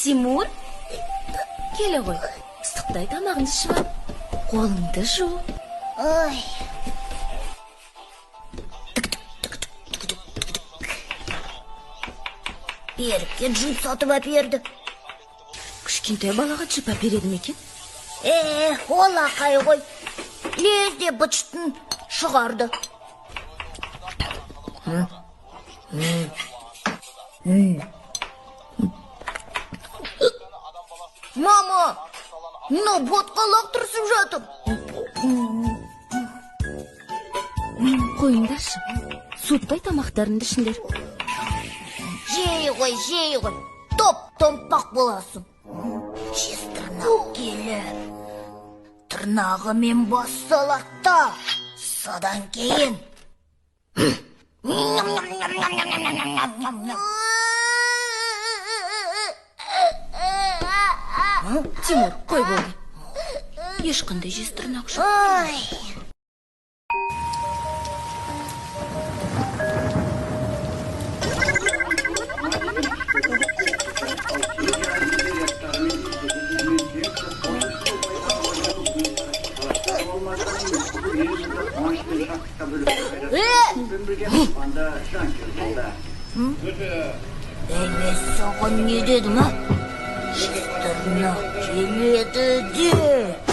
Тимур, келе ғой. Ыстықтай тамағыңды ішіп ал. Қолыңды жу. Ой. Берікке жуып сатып әперді. Кішкентай балаға жіп әпереді ме екен? Ол ақай ғой. Лезде бычтын шығарды. Мама, мына ботқа лақтырысып жатыр. Қойыңдаршы. Суытпай тамақтарыңды ішіңдер. Жей ғой. Топ-томпақ боласың. Жез тырнақ келі. Тырнағымен бас салады да, содан кейін. Тимур, қой болды. Ешқандай жез тырнақ жоқ. Мен саған не дедім, а? Жез тырнақ келеді де.